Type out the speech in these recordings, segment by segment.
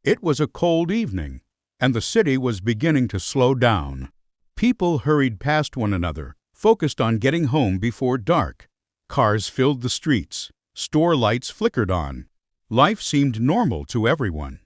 It was a cold evening, and the city was beginning to slow down. People hurried past one another, focused on getting home before dark. Cars filled the streets. Store lights flickered on. Life seemed normal to everyone.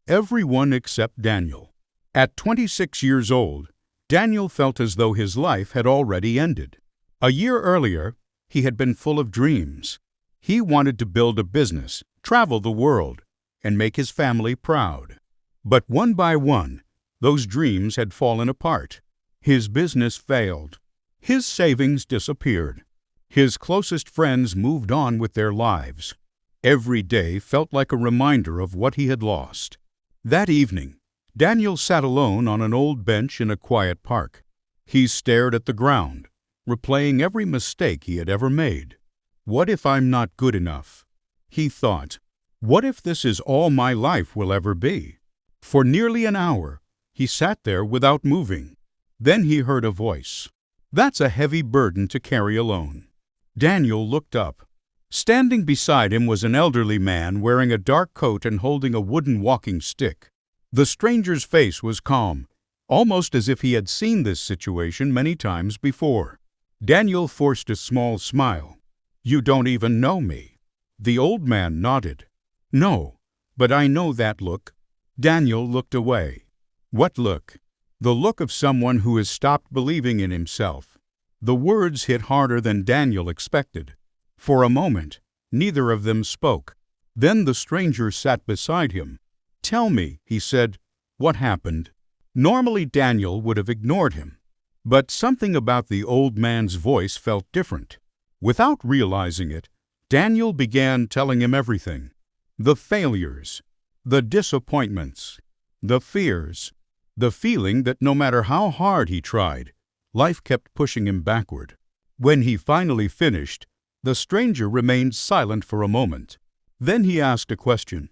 Everyone except Daniel. At 26 years old, Daniel felt as though his life had already ended. A year earlier, he had been full of dreams. He wanted to build a business, travel the world, and make his family proud. But one by one, those dreams had fallen apart. His business failed. His savings disappeared. His closest friends moved on with their lives. Every day felt like a reminder of what he had lost. That evening, Daniel sat alone on an old bench in a quiet park. He stared at the ground, replaying every mistake he had ever made. What if I'm not good enough? He thought. What if this is all my life will ever be? For nearly an hour, he sat there without moving. Then he heard a voice. That's a heavy burden to carry alone. Daniel looked up. Standing beside him was an elderly man wearing a dark coat and holding a wooden walking stick. The stranger's face was calm, almost as if he had seen this situation many times before. Daniel forced a small smile. You don't even know me. The old man nodded. No, but I know that look. Daniel looked away. What look? The look of someone who has stopped believing in himself. The words hit harder than Daniel expected. For a moment, neither of them spoke. Then the stranger sat beside him. Tell me, he said, what happened? Normally Daniel would have ignored him, but something about the old man's voice felt different. Without realizing it, Daniel began telling him everything. The failures, the disappointments, the fears, the feeling that no matter how hard he tried, life kept pushing him backward. When he finally finished, the stranger remained silent for a moment. Then he asked a question.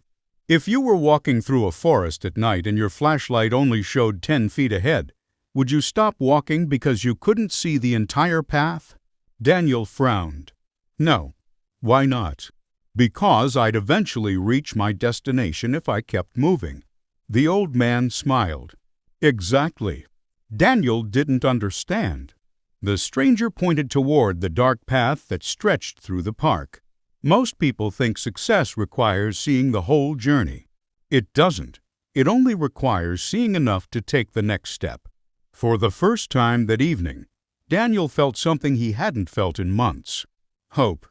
If you were walking through a forest at night and your flashlight only showed 10 feet ahead, would you stop walking because you couldn't see the entire path? Daniel frowned. No. Why not? Because I'd eventually reach my destination if I kept moving. The old man smiled. Exactly. Daniel didn't understand. The stranger pointed toward the dark path that stretched through the park. Most people think success requires seeing the whole journey. It doesn't. It only requires seeing enough to take the next step. For the first time that evening, Daniel felt something he hadn't felt in months. Hope.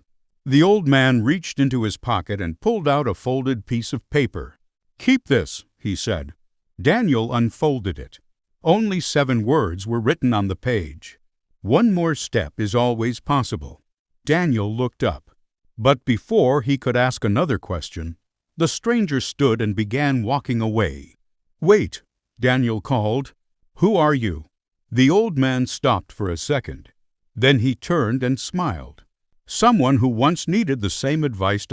The old man reached into his pocket and pulled out a folded piece of paper. Keep this, he said. Daniel unfolded it. Only 7 words were written on the page. One more step is always possible. Daniel looked up. But before he could ask another question, the stranger stood and began walking away. Wait, Daniel called. Who are you? The old man stopped for a second. Then he turned and smiled. Someone who once needed the same advice.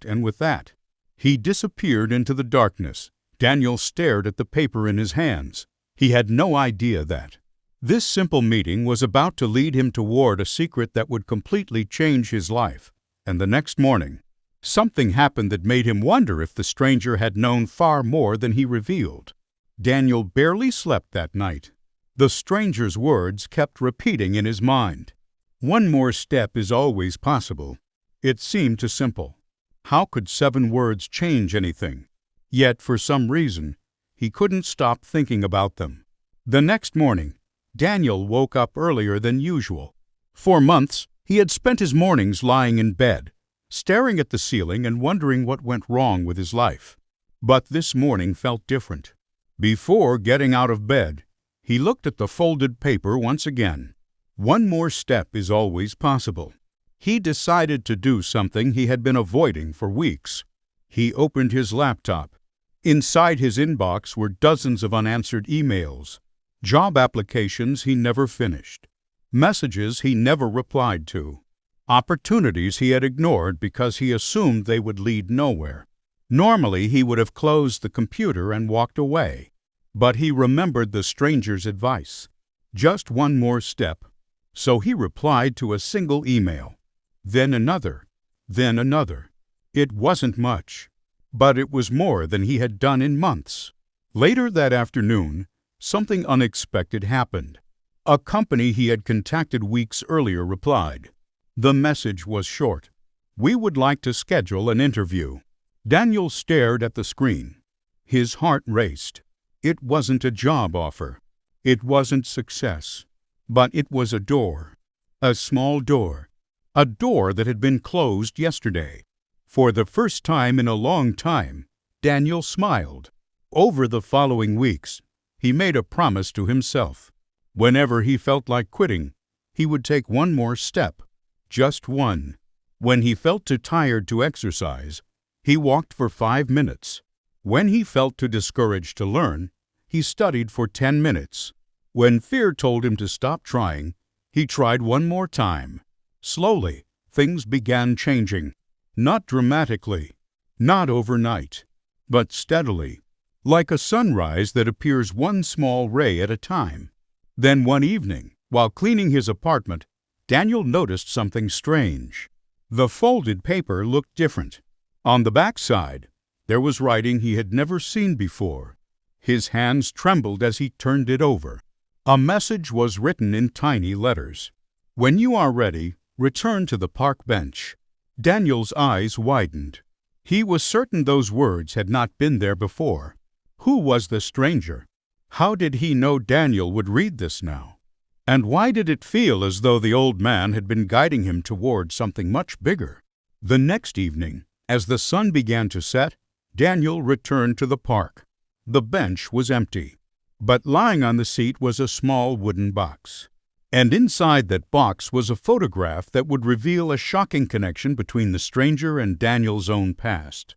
And with that, he disappeared into the darkness. Daniel stared at the paper in his hands. He had no idea that this simple meeting was about to lead him toward a secret that would completely change his life. And the next morning, something happened that made him wonder if the stranger had known far more than he revealed. Daniel barely slept that night. The stranger's words kept repeating in his mind. One more step is always possible. It seemed too simple. How could 7 words change anything? Yet, for some reason, he couldn't stop thinking about them. The next morning, Daniel woke up earlier than usual. For months, he had spent his mornings lying in bed, staring at the ceiling and wondering what went wrong with his life. But this morning felt different. Before getting out of bed, he looked at the folded paper once again. One more step is always possible. He decided to do something he had been avoiding for weeks. He opened his laptop. Inside his inbox were dozens of unanswered emails, job applications he never finished, messages he never replied to, opportunities he had ignored because he assumed they would lead nowhere. Normally, he would have closed the computer and walked away. But he remembered the stranger's advice. Just one more step. So he replied to a single email. Then another. Then another. It wasn't much. But it was more than he had done in months. Later that afternoon, something unexpected happened. A company he had contacted weeks earlier replied. The message was short. "We would like to schedule an interview." Daniel stared at the screen. His heart raced. It wasn't a job offer. It wasn't success. But it was a door. A small door. A door that had been closed yesterday. For the first time in a long time, Daniel smiled. Over the following weeks, he made a promise to himself. Whenever he felt like quitting, he would take one more step. Just one. When he felt too tired to exercise, he walked for 5 minutes. When he felt too discouraged to learn, he studied for 10 minutes. When fear told him to stop trying, he tried one more time. Slowly, things began changing. Not dramatically, not overnight, but steadily, like a sunrise that appears one small ray at a time. Then one evening, while cleaning his apartment, Daniel noticed something strange. The folded paper looked different. On the back side, there was writing he had never seen before. His hands trembled as he turned it over. A message was written in tiny letters. "When you are ready, return to the park bench." Daniel's eyes widened. He was certain those words had not been there before. Who was the stranger? How did he know Daniel would read this now? And why did it feel as though the old man had been guiding him toward something much bigger? The next evening, as the sun began to set, Daniel returned to the park. The bench was empty, but lying on the seat was a small wooden box. And inside that box was a photograph that would reveal a shocking connection between the stranger and Daniel's own past.